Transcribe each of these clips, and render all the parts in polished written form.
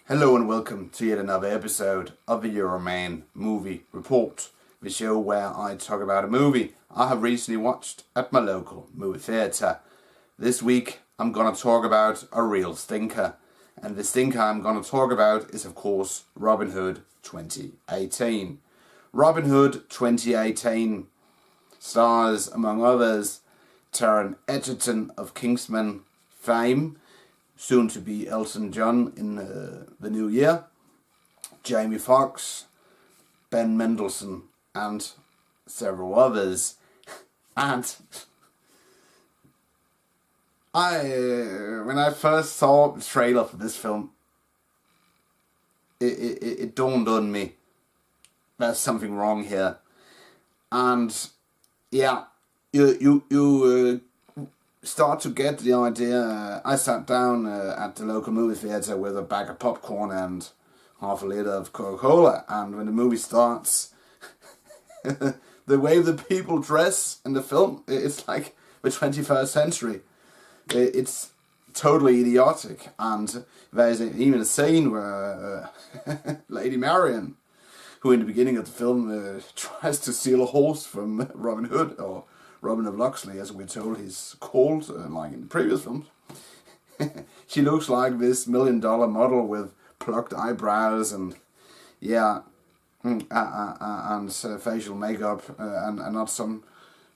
Hello and welcome to yet another episode of the Euroman Movie Report, the show where I talk about a movie I have recently watched at my local movie theatre. This week I'm going to talk about a real stinker, and the stinker I'm going to talk about is of course Robin Hood 2018. Robin Hood 2018 stars, among others, Taron Egerton of Kingsman fame, soon to be Elton John in the new year, Jamie Foxx, Ben Mendelsohn, and several others. And when I first saw the trailer for this film, it dawned on me there's something wrong here. And yeah, you start to get the idea. I sat down at the local movie theatre with a bag of popcorn and half a litre of Coca-Cola, and when the movie starts, the way the people dress in the film, it's like the 21st century. It's totally idiotic, and there's even a scene where Lady Marian, who in the beginning of the film tries to steal a horse from Robin Hood, or Robin of Locksley, as we're told he's called, like in the previous films. She looks like this $1 million model with plucked eyebrows and facial makeup, and not some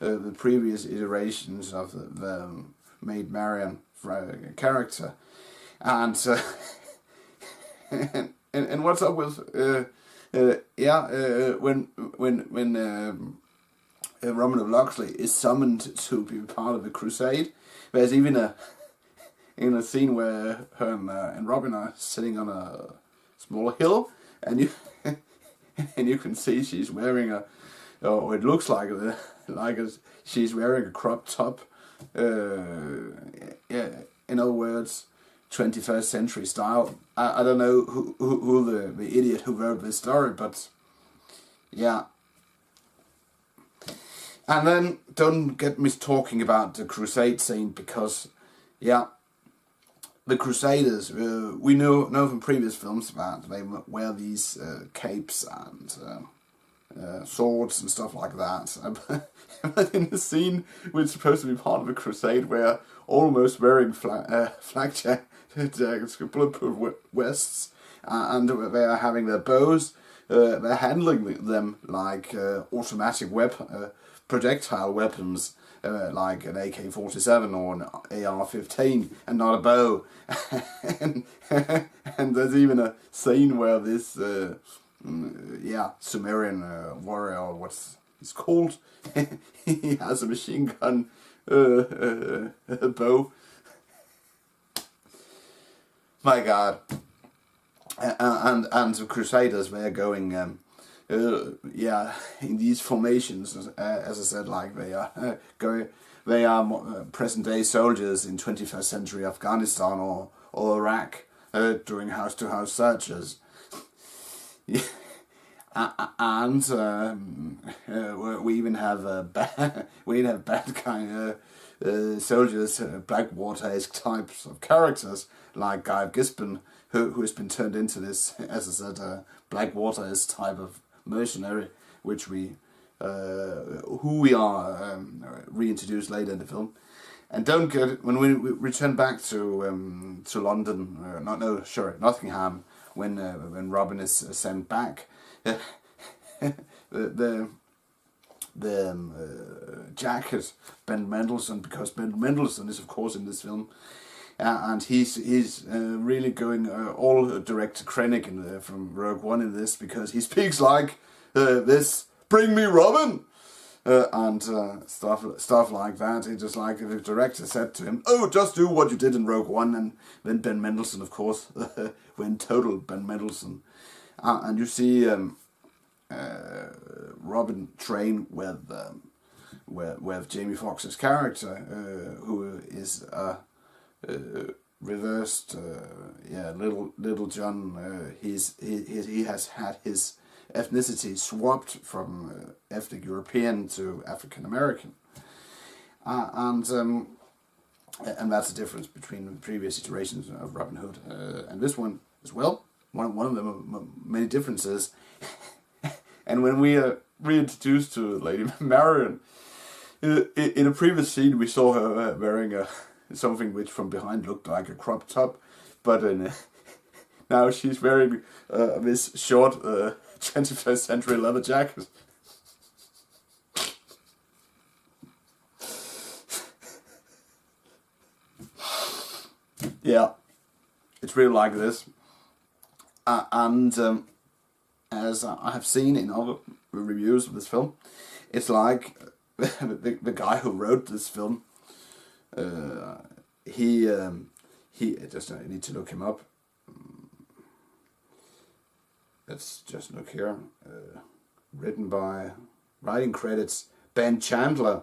the previous iterations of the Maid Marian character. And and what's up with when Robin of Locksley is summoned to be part of the crusade. There's even a scene where her and Robin are sitting on a small hill, and you can see she's wearing it looks like she's wearing a crop top. In other words, 21st century style. I don't know who the idiot who wrote this story, but yeah. And then don't get me talking about the crusade scene, because the Crusaders, we know from previous films that they wear these capes and swords and stuff like that. But in the scene which is supposed to be part of a crusade, where almost wearing flak jackets, bulletproof vests, and they are having their bows, they're handling them like automatic projectile weapons, like an AK-47 or an AR-15, and not a bow. and there's even a scene where this Sumerian warrior, or what's he's called, he has a machine gun bow. My God. And the Crusaders, they're going in these formations, as I said, like they are present day soldiers in 21st century Afghanistan or Iraq, doing house to house searches. And we even have bad kind of soldiers, Blackwater-esque types of characters, like Guy Gisborne, who has been turned into this, as I said, Blackwater-esque type of mercenary, which we are reintroduced later in the film. And don't get it, when we return back to London, Nottingham, when Robin is sent back, the jacket, Ben Mendelsohn, because Ben Mendelsohn is of course in this film, and he's really going all direct to Krennic from Rogue One in this, because he speaks like this: "Bring me Robin," and stuff like that. It's just like the director said to him, "Oh, just do what you did in Rogue One," and then Ben Mendelsohn, of course, went total Ben Mendelsohn, and you see Robin train with Jamie Foxx's character, who is reversed, Little John. He has had his ethnicity swapped from ethnic European to African American, and that's the difference between the previous iterations of Robin Hood and this one as well. one of them many differences. And when we are reintroduced to Lady Marion, in a previous scene we saw her wearing something which from behind looked like a crop top, but now she's wearing this short 21st century leather jacket. Yeah, it's really like this. And as I have seen in other reviews of this film, it's like the guy who wrote this film, he just I need to look him up. Let's just look here. Writing credits, Ben Chandler,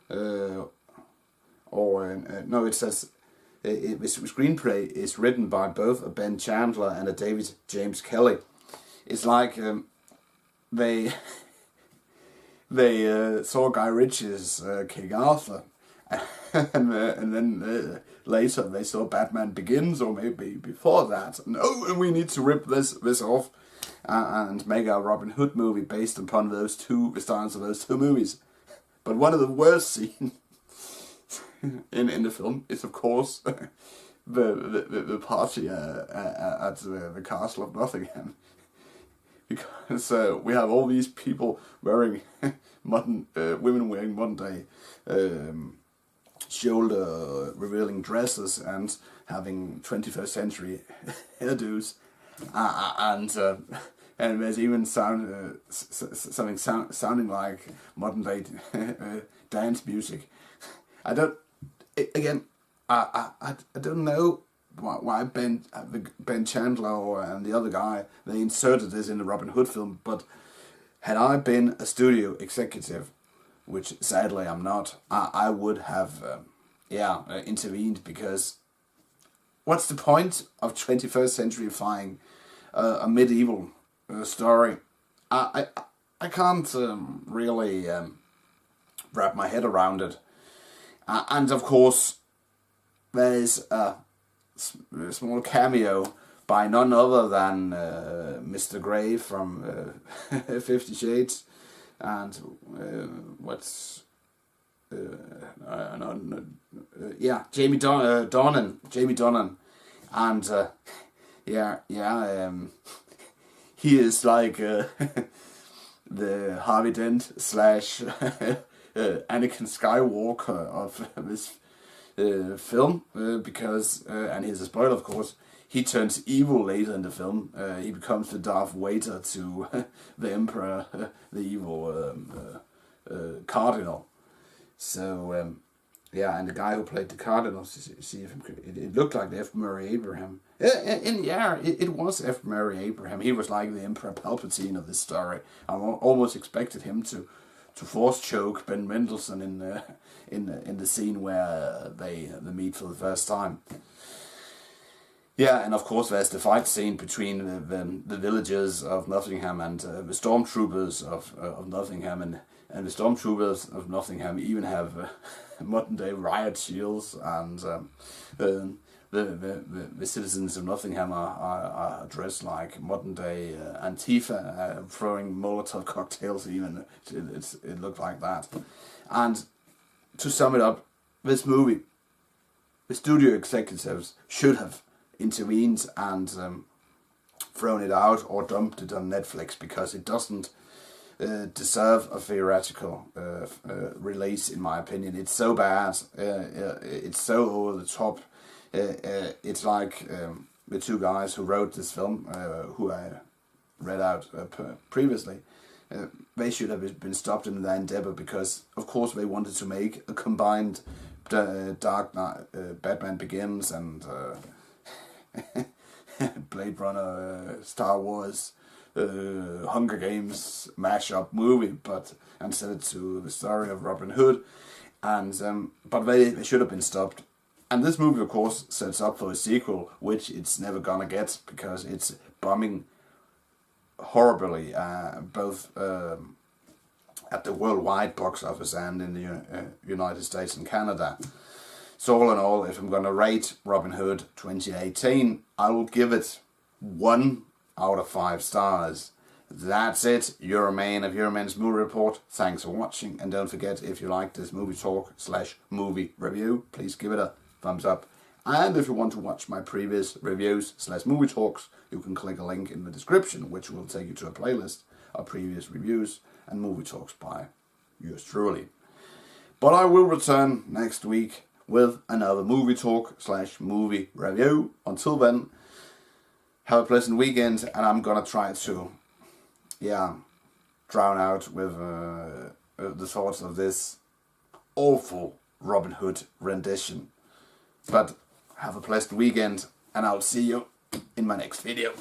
no, it says the screenplay is written by both a Ben Chandler and a David James Kelly. It's like they saw Guy Ritchie's King Arthur, and then later they saw Batman Begins, or maybe before that. And we need to rip this off and make a Robin Hood movie based upon those two styles of those two movies. But one of the worst scenes in the film is, of course, the party at the castle of Nottingham, because we have all these people wearing women wearing modern day shoulder revealing dresses and having 21st century hairdos, and there's even something sounding like modern day dance music. I don't know why Ben Chandler and the other guy, they inserted this in the Robin Hood film, but had I been a studio executive, which sadly I'm not, I would have intervened, because what's the point of 21st centuryifying a medieval story? I can't really wrap my head around it. And of course, there's a small cameo by none other than Mr. Grey from 50 Shades, and Jamie Donnan, and he is like the Harvey Dent / Anakin Skywalker of this film, because, and here's a spoiler of course, he turns evil later in the film. He becomes the Darth Vader to the Emperor, the evil Cardinal. So, and the guy who played the Cardinal, it looked like F. Murray Abraham. It was F. Murray Abraham. He was like the Emperor Palpatine of this story. I almost expected him to force choke Ben Mendelsohn in the scene where they meet for the first time. Yeah, and of course there's the fight scene between the villagers of Nottingham and the stormtroopers of Nottingham, and the stormtroopers of Nottingham even have modern day riot shields, and the citizens of Nottingham are dressed like modern day Antifa, throwing Molotov cocktails even. It looked like that. And to sum it up, this movie, the studio executives should have intervened and thrown it out or dumped it on Netflix, because it doesn't deserve a theoretical release, in my opinion. It's so bad, it's so over the top. It's like the two guys who wrote this film, who I read out previously, they should have been stopped in their endeavour, because of course they wanted to make a combined Dark Knight, Batman Begins and Blade Runner, Star Wars, Hunger Games mashup movie, and set it to the story of Robin Hood, and but they should have been stopped. And this movie, of course, sets up for a sequel, which it's never gonna get, because it's bombing horribly, both at the worldwide box office and in the United States and Canada. So all in all, if I'm gonna rate Robin Hood 2018, I will give it 1 out of 5 stars. That's it. Euroman of Euroman's Movie Report. Thanks for watching, and don't forget, if you like this movie talk / movie review, please give it a thumbs up. And if you want to watch my previous reviews / movie talks, you can click a link in the description, which will take you to a playlist of previous reviews and movie talks by yours truly. But I will return next week with another movie talk / movie review. Until then, have a pleasant weekend, and I'm gonna try to, drown out with the thoughts of this awful Robin Hood rendition. But have a pleasant weekend, and I'll see you in my next video.